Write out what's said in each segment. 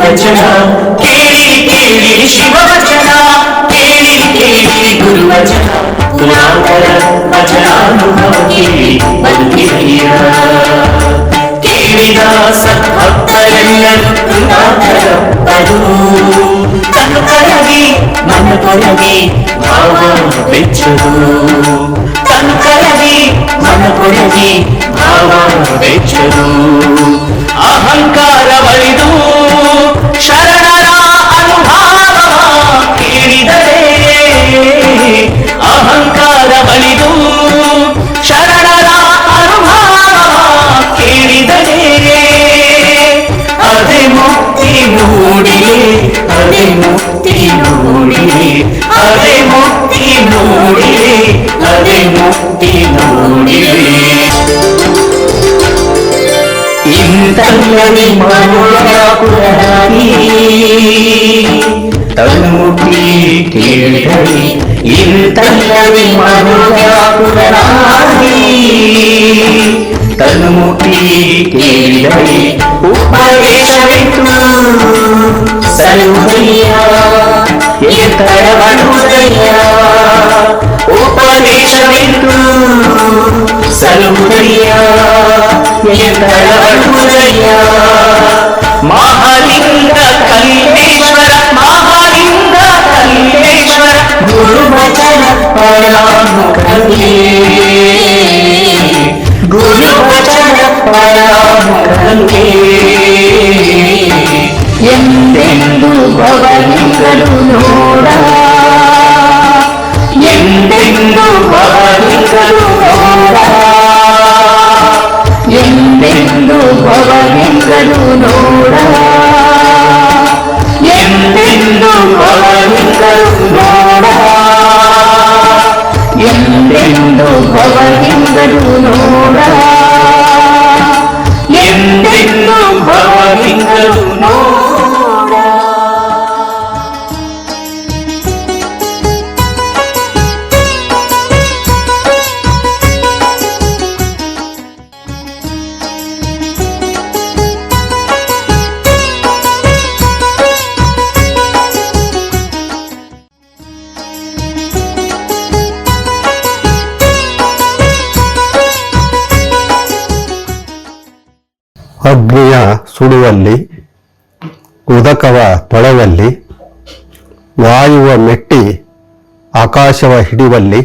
ಗುರುವಚನ ಕೇಳಿ ಕೇಳಿ ಶಿವವಚನ ಕೇಳಿ ಕೇಳಿ ಗುರುವಚನ ಪುರಾತರ ವಚನಾನುಭವ ಕೇಳಿ ಬದುಕಿದೆಯ ಕೇಳಿದ ಸದ್ಭಕ್ತರೆಲ್ಲರೂ ಕೃತಾರ್ಥರು ತನು ಕರಗಿ ಮನ ಕೊರಗಿ ಭಾವ ಬೆಚ್ಚರು ತನು ಕರಗಿ ಮನ ಕೊರಗಿ ಭಾವ ಬೆಚ್ಚರು ಅಹಂಕಾರ ಬಳಿದು ಶರಣರ ಅನುಭಾವ ಕೇಳಿದರೆ ಅಹಂಕಾರ ಬಳಿದು ಶರಣರ ಅನುಭಾವ ಕೇಳಿದರೆ ಅದೇ ಮುಕ್ತಿ ನೋಡಿಲೆ ಅದೇ ಮುಕ್ತಿ ನೋಡಿಲೆ ಅದೇ ಮುಕ್ತಿ ನೋಡಿಲೆ ಅದೇ ಮುಕ್ತಿ ನೋಡಿಲೆ ಇಂತಲ್ಲದೆ ಮನೋರಾಪುರಾಣಿ ತನ್ಮುಕ್ತಿ ಕೇಳಿದರೆ ಇಂತಲ್ಲದೆ ಮನೋರಾಪುರಾಣಿ ತನ್ಮುಕ್ತಿ ಕೇಳಿದರೆ ಉಪದೇಶವಿತ್ತು ಸರುದಯ್ಯ ಏತರವನುದಯ್ಯ ಉಪದೇಶವಿತ್ತು ಸರುದಯ್ಯ ಏತರವನುದಯ್ಯ ಮಹಾಲಿಂಗ ಕಲ್ಲೇಶ್ವರ ಮಹಾಲಿಂಗ ಕಲ್ಲೇಶ್ವರ ಗುರುವಚನ ಪರಾಮುಖನೇ ಗುರುವಚನ ಪರಾಮುಖನೇ ಎಂದೆಂದು ಭವಲಿಂಗರು ನೋಡ ಎಂದೆಂದು ಭವಲಿಂಗರು ನೋಡ ಎಂದೆಂದು ಭವಲಿಂಗರು ನೋಡ ಎಂದೆಂದು ಭವಲಿಂಗರು ನೋಡ ಎಂದೆಂದು ಭವಲಿಂಗರು ನೋಡ ಎಂದೆಂದು ಭವಲಿಂಗರು ನೋಡ. ಅಗ್ನಿಯ ಸುಡುವಲ್ಲಿ ಉದಕವ ತೊಳೆವಲ್ಲಿ ವಾಯುವ ಮೆಟ್ಟಿ ಆಕಾಶವ ಹಿಡಿವಲ್ಲಿ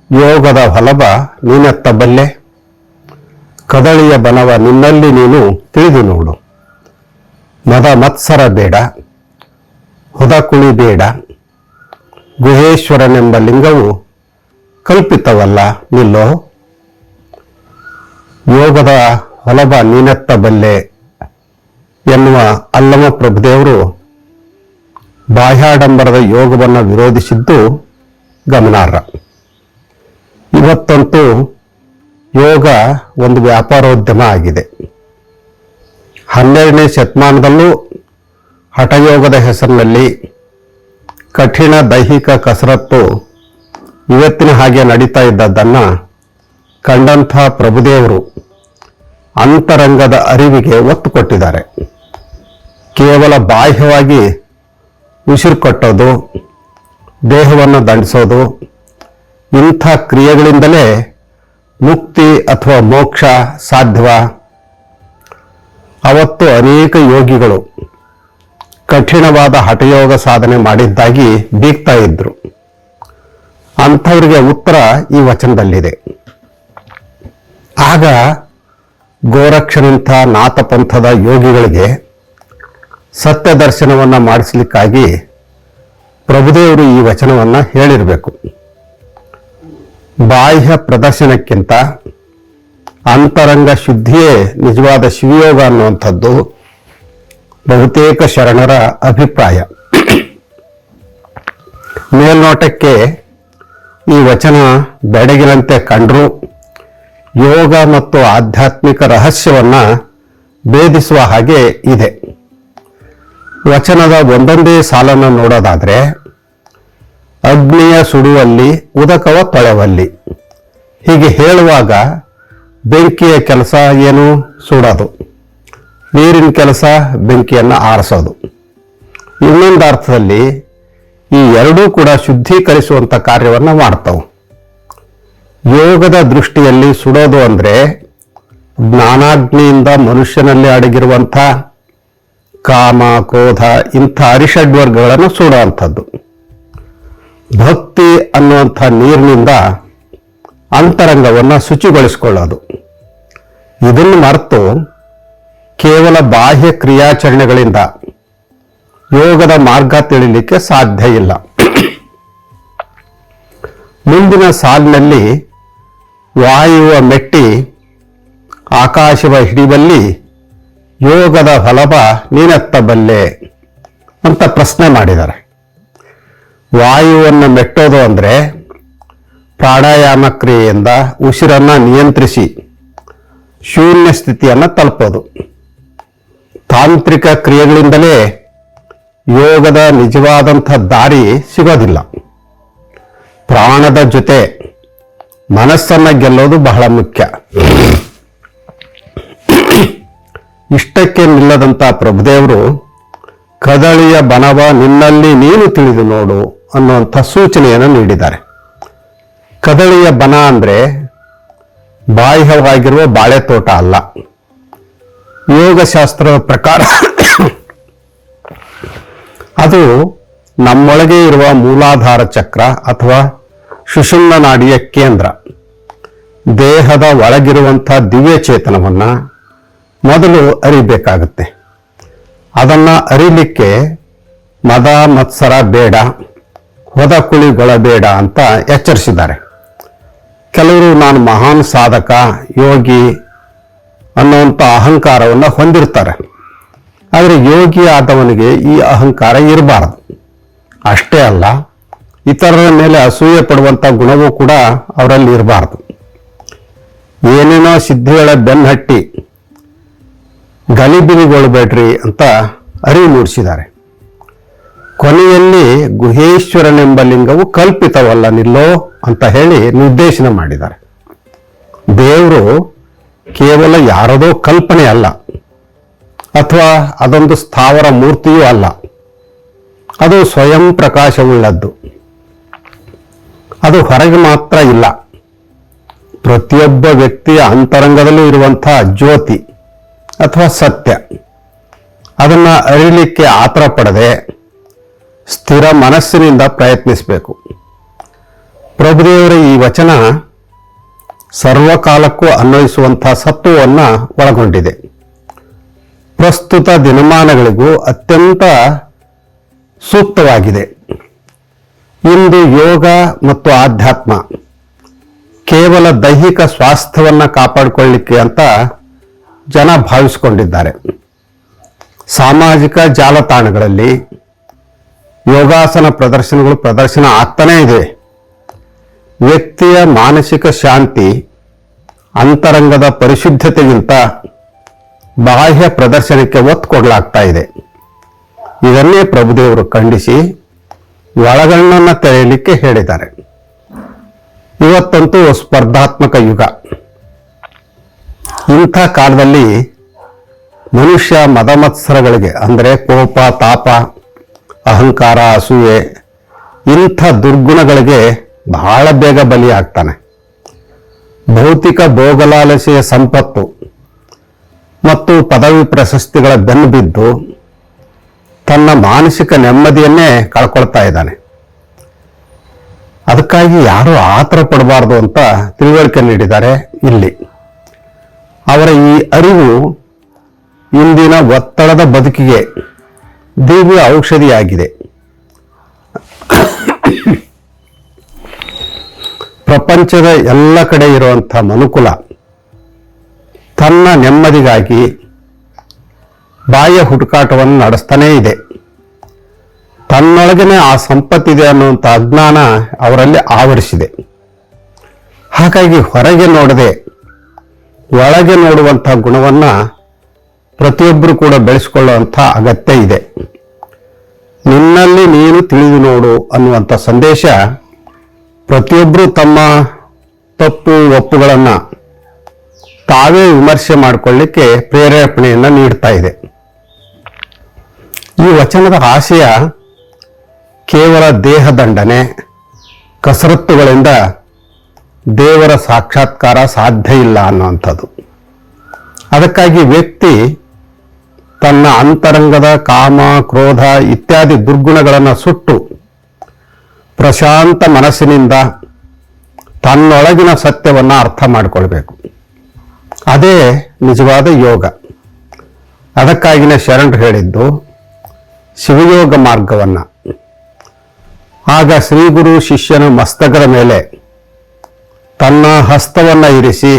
ಯೋಗದ ಹೊಲಬ ನೀನೆತ್ತಬಲ್ಲೆ ಕದಳಿಯ ಬನವ ನಿನ್ನಲ್ಲಿ ನೀನು ತಿಳಿದು ನೋಡು ಮದ ಮತ್ಸರ ಬೇಡ ಹುದಕುಳಿ ಬೇಡ ಗುಹೇಶ್ವರನೆಂಬ ಲಿಂಗವು ಕಲ್ಪಿತವಲ್ಲ ನಿಲ್ಲೋ ಯೋಗದ ಹೊಲಬ ನೀನೆತ್ತಬಲ್ಲೆ ಎನ್ನುವ ಅಲ್ಲಮ ಪ್ರಭುದೇವರು ಬಾಹ್ಯಾಡಂಬರದ ಯೋಗವನ್ನು ವಿರೋಧಿಸಿದ್ದು ಗಮನಾರ್ಹ. ಇವತ್ತಂತೂ ಯೋಗ ಒಂದು ವ್ಯಾಪಾರೋದ್ಯಮ ಆಗಿದೆ. 12ನೇ ಶತಮಾನದಲ್ಲೂ ಹಠಯೋಗದ ಹೆಸರಿನಲ್ಲಿ ಕಠಿಣ ದೈಹಿಕ ಕಸರತ್ತು ಇವತ್ತಿನ ಹಾಗೆ ನಡೀತಾ ಇದ್ದದ್ದನ್ನು ಕಂಡಂಥ ಪ್ರಭುದೇವರು ಅಂತರಂಗದ ಅರಿವಿಗೆ ಒತ್ತು ಕೊಟ್ಟಿದ್ದಾರೆ. ಕೇವಲ ಬಾಹ್ಯವಾಗಿ ಉಸಿರು ಕಟ್ಟೋದು, ದೇಹವನ್ನು ದಂಡಿಸೋದು, ಇಂಥ ಕ್ರಿಯೆಗಳಿಂದಲೇ ಮುಕ್ತಿ ಅಥವಾ ಮೋಕ್ಷ ಸಾಧ್ಯವ? ಅವತ್ತು ಅನೇಕ ಯೋಗಿಗಳು ಕಠಿಣವಾದ ಹಠಯೋಗ ಸಾಧನೆ ಮಾಡಿದ್ದಾಗಿ ಬೀಗ್ತಾ ಇದ್ರು. ಅಂಥವರಿಗೆ ಉತ್ತರ ಈ ವಚನದಲ್ಲಿದೆ. ಆಗ ಗೋರಕ್ಷನಂಥ ನಾಥಪಂಥದ ಯೋಗಿಗಳಿಗೆ ಸತ್ಯ ದರ್ಶನವನ್ನು ಮಾಡಿಸಲಿಕ್ಕಾಗಿ ಪ್ರಭುದೇವರು ಈ ವಚನವನ್ನು ಹೇಳಿರಬೇಕು. ಬಾಹ್ಯ ಪ್ರದರ್ಶನಕ್ಕಿಂತ ಅಂತರಂಗ ಶುದ್ಧಿಯೇ ನಿಜವಾದ ಶಿವಯೋಗ ಅನ್ನುವಂಥದ್ದು ಬಹುತೇಕ ಶರಣರ ಅಭಿಪ್ರಾಯ. ಮೇಲ್ನೋಟಕ್ಕೆ ಈ ವಚನ ಬೆಡಗಿನಂತೆ ಕಂಡರೂ ಯೋಗ ಮತ್ತು ಆಧ್ಯಾತ್ಮಿಕ ರಹಸ್ಯವನ್ನ ಭೇದಿಸುವ ಹಾಗೆ ಇದೆ. ವಚನದ ಒಂದೊಂದೇ ಸಾಲನ್ನು ನೋಡೋದಾದ್ರೆ, ಅಗ್ನಿಯ ಸುಡುವಲ್ಲಿ ಉದಕವ ತೊಳೆವಲ್ಲಿ, ಹೀಗೆ ಹೇಳುವಾಗ ಬೆಂಕಿಯ ಕೆಲಸ ಏನು? ಸುಡೋದು. ನೀರಿನ ಕೆಲಸ ಬೆಂಕಿಯನ್ನು ಆರಿಸೋದು. ಇನ್ನೊಂದು ಅರ್ಥದಲ್ಲಿ ಈ ಎರಡೂ ಕೂಡ ಶುದ್ಧೀಕರಿಸುವಂಥ ಕಾರ್ಯವನ್ನು ಮಾಡ್ತಾವೆ. ಯೋಗದ ದೃಷ್ಟಿಯಲ್ಲಿ ಸುಡೋದು ಅಂದರೆ ಜ್ಞಾನಾಗ್ನಿಯಿಂದ ಮನುಷ್ಯನಲ್ಲಿ ಅಡಗಿರುವಂಥ ಕಾಮ, ಕ್ರೋಧ ಇಂಥ ಅರಿಷಡ್ವರ್ಗಗಳನ್ನು ಸುಡುವಂಥದ್ದು. ಭಕ್ತಿ ಅನ್ನುವಂಥ ನೀರಿನಿಂದ ಅಂತರಂಗವನ್ನು ಶುಚಿಗೊಳಿಸಿಕೊಳ್ಳೋದು. ಇದನ್ನು ಮರೆತು ಕೇವಲ ಬಾಹ್ಯ ಕ್ರಿಯಾಚರಣೆಗಳಿಂದ ಯೋಗದ ಮಾರ್ಗ ತಿಳಿಲಿಕ್ಕೆ ಸಾಧ್ಯ ಇಲ್ಲ. ಮುಂದಿನ ಸಾಲಿನಲ್ಲಿ ವಾಯುವ ಮೆಟ್ಟಿ ಆಕಾಶವ ಹಿಡಿಬಲ್ಲಿ ಯೋಗದ ಫಲವ ನೀನೆತ್ತಬಲ್ಲೆ ಅಂತ ಪ್ರಶ್ನೆ ಮಾಡಿದ್ದಾರೆ. ವಾಯುವನ್ನು ಮೆಟ್ಟೋದು ಅಂದರೆ ಪ್ರಾಣಾಯಾಮ ಕ್ರಿಯೆಯಿಂದ ಉಸಿರನ್ನು ನಿಯಂತ್ರಿಸಿ ಶೂನ್ಯ ಸ್ಥಿತಿಯನ್ನು ತಲುಪೋದು. ತಾಂತ್ರಿಕ ಕ್ರಿಯೆಗಳಿಂದಲೇ ಯೋಗದ ನಿಜವಾದಂಥ ದಾರಿ ಸಿಗೋದಿಲ್ಲ. ಪ್ರಾಣದ ಜೊತೆ ಮನಸ್ಸನ್ನು ಗೆಲ್ಲೋದು ಬಹಳ ಮುಖ್ಯ. ಇಷ್ಟಕ್ಕೆ ನಿಲ್ಲದಂಥ ಪ್ರಭುದೇವರು ಕದಳಿಯ ಬನವ ನಿನ್ನಲ್ಲಿ ನೀನು ತಿಳಿದು ನೋಡು ಅನ್ನುವಂಥ ಸೂಚನೆಯನ್ನು ನೀಡಿದ್ದಾರೆ. ಕದಳಿಯ ಬನ ಅಂದರೆ ಬಾಹ್ಯವಾಗಿರುವ ಬಾಳೆ ತೋಟ ಅಲ್ಲ. ಯೋಗಶಾಸ್ತ್ರದ ಪ್ರಕಾರ ಅದು ನಮ್ಮೊಳಗೆ ಇರುವ ಮೂಲಾಧಾರ ಚಕ್ರ ಅಥವಾ ಸುಷುಮ್ನ ನಾಡಿಯ ಕೇಂದ್ರ. ದೇಹದ ಒಳಗಿರುವಂಥ ದಿವ್ಯ ಚೇತನವನ್ನು ಮೊದಲು ಅರಿಬೇಕಾಗುತ್ತೆ. ಅದನ್ನು ಅರಿಲಿಕ್ಕೆ ಮದ ಮತ್ಸರ ಬೇಡ, ಹೊದ ಕುಳಿಗೊಳ್ಳಬೇಡ ಅಂತ ಎಚ್ಚರಿಸಿದ್ದಾರೆ. ಕೆಲವರು ನಾನು ಮಹಾನ್ ಸಾಧಕ, ಯೋಗಿ ಅನ್ನುವಂಥ ಅಹಂಕಾರವನ್ನು ಹೊಂದಿರ್ತಾರೆ. ಆದರೆ ಯೋಗಿ ಆದವನಿಗೆ ಈ ಅಹಂಕಾರ ಇರಬಾರದು. ಅಷ್ಟೇ ಅಲ್ಲ, ಇತರರ ಮೇಲೆ ಅಸೂಯೆ ಪಡುವಂಥ ಗುಣವೂ ಕೂಡ ಅವರಲ್ಲಿ ಇರಬಾರದು. ಏನೇನೋ ಸಿದ್ಧಿಗಳ ಬೆನ್ನಟ್ಟಿ ಗಲಿಬಿಲಿಗೊಳ್ಳಬೇಡ್ರಿ ಅಂತ ಅರಿವು ಮೂಡಿಸಿದ್ದಾರೆ. ಕೊನೆಯಲ್ಲಿ ಗುಹೇಶ್ವರನೆಂಬ ಲಿಂಗವು ಕಲ್ಪಿತವಲ್ಲ ನಿಲ್ಲೋ ಅಂತ ಹೇಳಿ ನಿರ್ದೇಶನ ಮಾಡಿದ್ದಾರೆ. ದೇವರು ಕೇವಲ ಯಾರದೋ ಕಲ್ಪನೆ ಅಲ್ಲ, ಅಥವಾ ಅದೊಂದು ಸ್ಥಾವರ ಮೂರ್ತಿಯೂ ಅಲ್ಲ. ಅದು ಸ್ವಯಂ ಪ್ರಕಾಶವುಳ್ಳದ್ದು. ಅದು ಹೊರಗೆ ಮಾತ್ರ ಇಲ್ಲ, ಪ್ರತಿಯೊಬ್ಬ ವ್ಯಕ್ತಿಯ ಅಂತರಂಗದಲ್ಲೂ ಇರುವಂಥ ಜ್ಯೋತಿ ಅಥವಾ ಸತ್ಯ. ಅದನ್ನು ಅರಿಲಿಕ್ಕೆ ಆತರ ಪಡದೆ ಸ್ಥಿರ ಮನಸ್ಸಿನಿಂದ ಪ್ರಯತ್ನಿಸಬೇಕು. ಪ್ರಭುದೇವರ ಈ ವಚನ ಸರ್ವಕಾಲಕ್ಕೂ ಅನ್ವಯಿಸುವಂಥ ಸತ್ವವನ್ನು ಒಳಗೊಂಡಿದೆ. ಪ್ರಸ್ತುತ ದಿನಮಾನಗಳಿಗೂ ಅತ್ಯಂತ ಸೂಕ್ತವಾಗಿದೆ. ಇಂದು ಯೋಗ ಮತ್ತು ಆಧ್ಯಾತ್ಮ ಕೇವಲ ದೈಹಿಕ ಸ್ವಾಸ್ಥ್ಯವನ್ನು ಕಾಪಾಡಿಕೊಳ್ಳಿಕ್ಕೆ ಅಂತ ಜನ ಭಾವಿಸಿಕೊಂಡಿದ್ದಾರೆ. ಸಾಮಾಜಿಕ ಜಾಲತಾಣಗಳಲ್ಲಿ ಯೋಗಾಸನ ಪ್ರದರ್ಶನ ಆಗ್ತಾನೇ ಇದೆ. ವ್ಯಕ್ತಿಯ ಮಾನಸಿಕ ಶಾಂತಿ ಅಂತರಂಗದ ಪರಿಶುದ್ಧತೆಗಿಂತ ಬಾಹ್ಯ ಪ್ರದರ್ಶನಕ್ಕೆ ಒತ್ತು ಕೊಡಲಾಗ್ತಾ ಇದೆ. ಇದನ್ನೇ ಪ್ರಭುದೇವರು ಖಂಡಿಸಿ ಒಳಗಣ್ಣನ್ನು ತೆರೆಯಲಿಕ್ಕೆ ಹೇಳಿದ್ದಾರೆ. ಇವತ್ತಂತೂ ಸ್ಪರ್ಧಾತ್ಮಕ ಯುಗ. ಇಂಥ ಕಾಲದಲ್ಲಿ ಮನುಷ್ಯ ಮದಮತ್ಸರಗಳಿಗೆ ಅಂದರೆ ಕೋಪ, ತಾಪ, ಅಹಂಕಾರ, ಅಸೂಯೆ ಇಂಥ ದುರ್ಗುಣಗಳಿಗೆ ಬಹಳ ಬೇಗ ಬಲಿಯಾಗ್ತಾನೆ. ಭೌತಿಕ ಭೋಗಲಾಲಸೆಯ ಸಂಪತ್ತು ಮತ್ತು ಪದವಿ ಪ್ರಶಸ್ತಿಗಳ ಬೆನ್ನು ಬಿದ್ದು ತನ್ನ ಮಾನಸಿಕ ನೆಮ್ಮದಿಯನ್ನೇ ಕಳ್ಕೊಳ್ತಾ ಇದ್ದಾನೆ. ಅದಕ್ಕಾಗಿ ಯಾರೂ ಆತರ ಪಡಬಾರ್ದು ಅಂತ ತಿಳುವಳಿಕೆ ನೀಡಿದ್ದಾರೆ ಇಲ್ಲಿ. ಅವರ ಈ ಅರಿವು ಇಂದಿನ ಒತ್ತಡದ ಬದುಕಿಗೆ ದಿವ್ಯ ಔಷಧಿಯಾಗಿದೆ. ಪ್ರಪಂಚದ ಎಲ್ಲ ಕಡೆ ಇರುವಂಥ ಮನುಕುಲ ತನ್ನ ನೆಮ್ಮದಿಗಾಗಿ ಬಾಹ್ಯ ಹುಡುಕಾಟವನ್ನು ನಡೆಸ್ತಾನೇ ಇದೆ. ತನ್ನೊಳಗನೆ ಆ ಸಂಪತ್ತಿದೆ ಅನ್ನುವಂಥ ಅಜ್ಞಾನ ಅವರಲ್ಲಿ ಆವರಿಸಿದೆ. ಹಾಗಾಗಿ ಹೊರಗೆ ನೋಡದೆ ಒಳಗೆ ನೋಡುವಂಥ ಗುಣವನ್ನು ಪ್ರತಿಯೊಬ್ಬರು ಕೂಡ ಬೆಳೆಸಿಕೊಳ್ಳುವಂಥ ಅಗತ್ಯ ಇದೆ. ನಿನ್ನಲ್ಲಿ ನೀನು ತಿಳಿದು ನೋಡು ಅನ್ನುವಂಥ ಸಂದೇಶ ಪ್ರತಿಯೊಬ್ಬರು ತಮ್ಮ ತಪ್ಪು ಒಪ್ಪುಗಳನ್ನು ತಾವೇ ವಿಮರ್ಶೆ ಮಾಡಿಕೊಳ್ಳಿಕ್ಕೆ ಪ್ರೇರೇಪಣೆಯನ್ನು ನೀಡ್ತಾ ಇದೆ. ಈ ವಚನದ ಆಶಯ ಕೇವಲ ದೇಹದಂಡನೆ, ಕಸರತ್ತುಗಳಿಂದ ದೇವರ ಸಾಕ್ಷಾತ್ಕಾರ ಸಾಧ್ಯ ಇಲ್ಲ ಅನ್ನುವಂಥದ್ದು. ಅದಕ್ಕಾಗಿ ವ್ಯಕ್ತಿ ತನ್ನ ಅಂತರಂಗದ ಕಾಮ, ಕ್ರೋಧ ಇತ್ಯಾದಿ ದುರ್ಗುಣಗಳನ್ನು ಸುಟ್ಟು ಪ್ರಶಾಂತ ಮನಸ್ಸಿನಿಂದ ತನ್ನೊಳಗಿನ ಸತ್ಯವನ್ನು ಅರ್ಥ ಮಾಡಿಕೊಳ್ಬೇಕು. ಅದೇ ನಿಜವಾದ ಯೋಗ. ಅದಕ್ಕಾಗಿನೇ ಶರಣರು ಹೇಳಿದ್ದು ಶಿವಯೋಗ ಮಾರ್ಗವನ್ನು. ಆಗ ಶ್ರೀಗುರು ಶಿಷ್ಯನ ಮಸ್ತಕದ ಮೇಲೆ ತನ್ನ ಹಸ್ತವನ್ನು ಇರಿಸಿ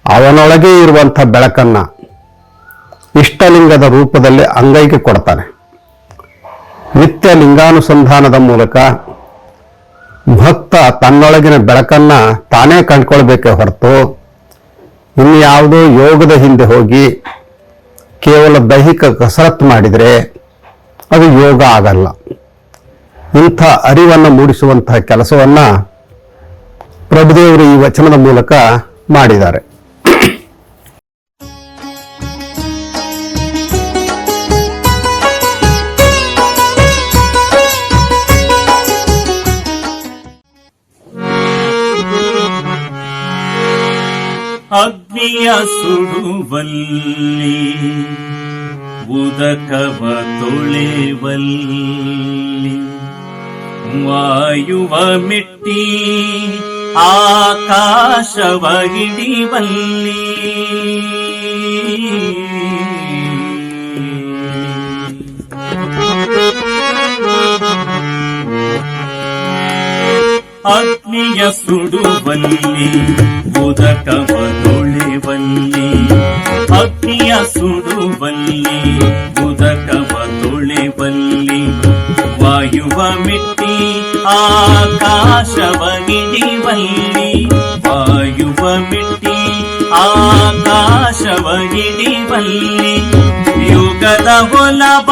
ಅವನೊಳಗೆ ಇರುವಂಥ ಬೆಳಕನ್ನು ಇಷ್ಟಲಿಂಗದ ರೂಪದಲ್ಲಿ ಅಂಗೈಗೆ ಕೊಡ್ತಾನೆ. ನಿತ್ಯ ಲಿಂಗಾನುಸಂಧಾನದ ಮೂಲಕ ಭಕ್ತ ತನ್ನೊಳಗಿನ ಬೆಳಕನ್ನು ತಾನೇ ಕಂಡುಕೊಳ್ಬೇಕೇ ಹೊರತು ಇನ್ಯಾವುದೋ ಯೋಗದ ಹಿಂದೆ ಹೋಗಿ ಕೇವಲ ದೈಹಿಕ ಕಸರತ್ತು ಮಾಡಿದರೆ ಅದು ಯೋಗ ಆಗಲ್ಲ. ಇಂಥ ಅರಿವನ್ನು ಮೂಡಿಸುವಂತಹ ಕೆಲಸವನ್ನು ಪ್ರಭುದೇವರು ಈ ವಚನದ ಮೂಲಕ ಮಾಡಿದ್ದಾರೆ. ಅಗ್ನಿಯ ಸುಡುವಲ್ಲಿ ಉದಕವ ತೊಳೆವಲ್ಲಿ ವಾಯುವ ಮೆಟ್ಟಿ ಆಕಾಶವ ಹಿಡಿವಲ್ಲಿ ಅಗ್ನಿಯ ಸುಡುವಲ್ಲಿ ಉದಕವ ತೊಳೆವಲ್ಲಿ ಅಗ್ನಿಯ ಸುಡುವಲ್ಲಿ ಉದಕವ ತೊಳೆವಲ್ಲಿ ವಾಯುವ ಮೆಟ್ಟಿ ಆಕಾಶವ ಹಿಡಿವಲ್ಲಿ ವಾಯುವ ಮೆಟ್ಟಿ ಆಕಾಶವ ಹಿಡಿವಲ್ಲಿ ಯುಗದ ಹೊಲಬ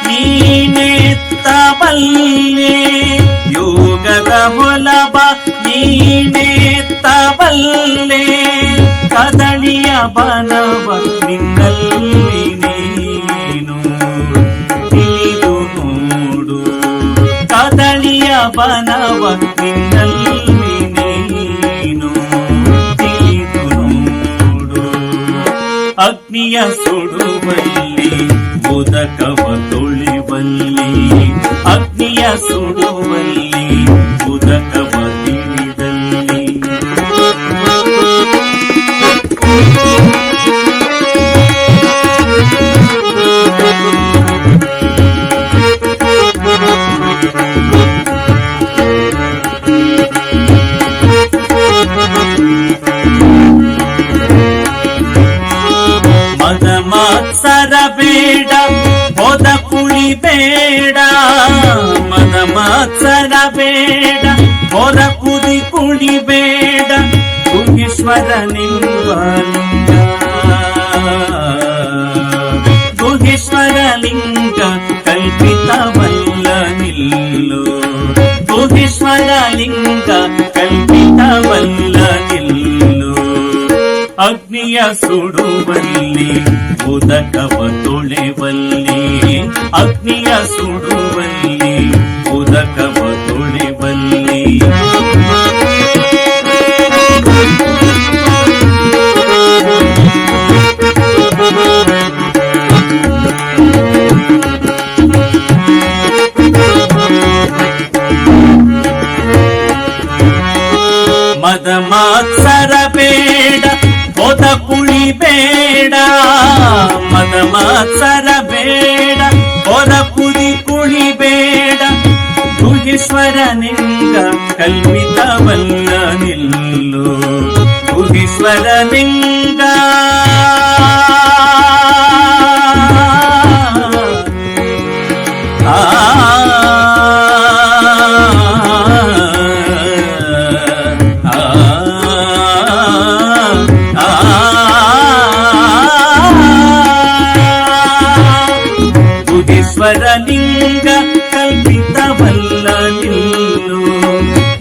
ನೀನೆತ್ತಬಲ್ಲೆ ಯೋಗದ ಹೊಲಬ ನೀನೆತ್ತಬಲ್ಲೆ ಕದಳಿಯ ಬನವ ನಿನ್ನಲ್ಲಿ ನೀನು ತಿಳಿದು ನೋಡು ಕದಳಿಯ ಬನವ ನಿನ್ನಲ್ಲಿ ನೀನು ತಿಳಿದು ನೋಡು ಅಗ್ನಿಯ ಸುಡುವಲ್ಲಿ ಉದಕವ ತೊಳೆವಲ್ಲಿ ಅಗ್ನಿಯ ಸುಡುವಲ್ಲಿ ಉದಕವ ತಿಳಿದಲ್ಲಿ ಮದ ಮಾತ್ಸರ ಬೇಡ ಹೋದ ಕುಳಿ ಬೇಡ ಮದ ಮಾತ್ಸರ ಬೇಡ ಹೋದ ಕುದಿ ಕುಳಿ ಬೇಡ ಗುಹೇಶ್ವರ ನಿಂಗ ಗುಹೇಶ್ವರ ಲಿಂಗ ಕಲ್ಪಿತವಲ್ಲ ನಿಲ್ಲು ಗುಹೇಶ್ವರ ಲಿಂಗ ಕಲ್ಪಿತವಲ್ಲ ನಿಲ್ಲು ಅಗ್ನಿಯ ಸುಡುವಲ್ಲಿ ಉದಕವ ತೊಳೆವಲ್ಲಿ ಅಗ್ನಿಯ ಸುಡುವಲ್ಲಿ ಉದಕವ ತೊಳೆವಲ್ಲಿ ಮದ ಮಾತ್ಸರ ಬೇಡ ಹೋದ ಕುಳಿ ಬೇಡ ಮದ ಮಾತ್ಸರ ಬೇಡ ಹೋದ ಕುದಿ ಕುಳಿ ಬೇಡ ಗುಹೇಶ್ವರ ನಿಂಗ ಕಲ್ಪಿತವಲ್ಲ ನಿಲ್ಲು ಗುಹೇಶ್ವರ ನಿಂಗ ಲಿಂಗ ಕಲ್ಪಿತವಲ್ಲ ನಿಲ್ಲು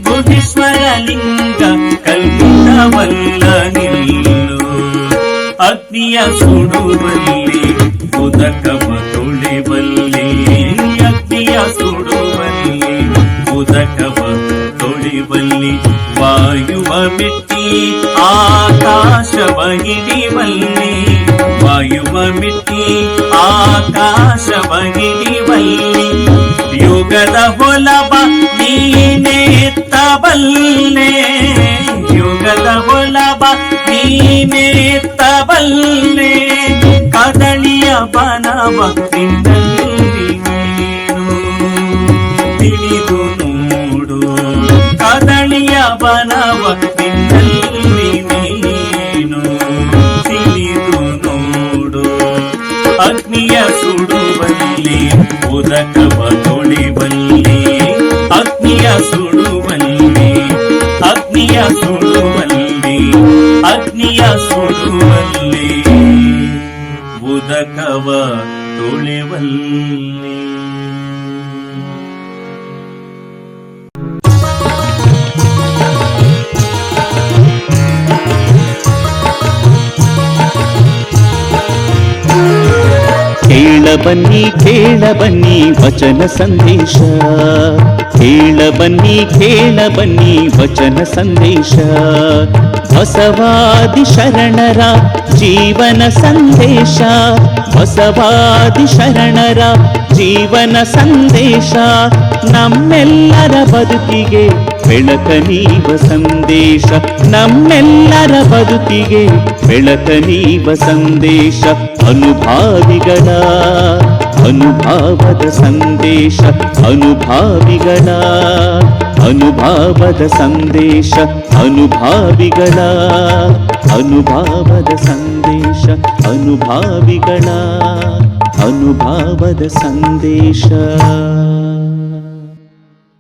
ಗುಹೇಶ್ವರ ಲಿಂಗ ಕಲ್ಪಿತವಲ್ಲ ನಿಲ್ಲು ಅಗ್ನಿಯ ಸುಡುವಲ್ಲಿ ಉದಕವ ತೊಳೆವಲ್ಲಿ, ಅಗ್ನಿಯ ಸುಡುವಲ್ಲಿ ಉದಕವ ತೊಳೆವಲ್ಲಿ, ವಾಯುವ ಮೆಟ್ಟಿ ಆಕಾಶವ ಹಿಡಿವಲ್ಲಿ, ವಾಯುವ ಮೆಟ್ಟಿ ಆಕಾಶವ ಹಿಡಿವಲ್ಲಿ, ಯುಗದ ಹೊಲವ ನೀನೆತ್ತಬಲ್ಲೆ, ಯುಗದ ಹೊಲವ ನೀನೆತ್ತಬಲ್ಲೆ, ಕದಳಿಯ ಬನವ ತಿನ್ನಲ್ಲಿ ನೀನು ತಿಳಿದು ನೋಡು, ಕದಳಿಯ ಬನವ ತಿನ್ನಲ್ಲಿ ನೀನು ತಿಳಿದು ನೋಡು, ಅಗ್ನಿಯ ಸುಡುವಲ್ಲಿ ಉದಕವ ತೊಳೆವಲ್ಲಿ, ಅಗ್ನಿಯ ಸುಡುವಲ್ಲಿ, ಅಗ್ನಿಯ ಸುಡುವಲ್ಲಿ, ಅಗ್ನಿಯ ಸುಡುವಲ್ಲಿ, ಉದಕವ ತೊಳೆವಲ್ಲಿ. ಕೇಳಬನ್ನಿ ಕೇಳಬನ್ನಿ ವಚನ ಸಂದೇಶ, ಕೇಳಬನ್ನಿ ಕೇಳಬನ್ನಿ ವಚನ ಸಂದೇಶ, ಬಸವಾದಿ ಶರಣರ ಜೀವನ ಸಂದೇಶ, ಬಸವಾದಿ ಶರಣರ ಜೀವನ ಸಂದೇಶ, ನಮ್ಮೆಲ್ಲರ ಬದುಕಿಗೆ ಬೆಳಕ ನೀವ ಸಂದೇಶ, ನಮ್ಮೆಲ್ಲರ ಬದುಕಿಗೆ ಬೆಳಕ ನೀವ ಸಂದೇಶ, ಅನುಭಾವಿಗಳ ಅನುಭಾವದ ಸಂದೇಶ, ಅನುಭಾವಿಗಳ ಅನುಭಾವದ ಸಂದೇಶ, ಅನುಭಾವಿಗಳ ಅನುಭಾವದ ಸಂದೇಶ, ಅನುಭಾವಿಗಳ ಅನುಭಾವದ ಸಂದೇಶ.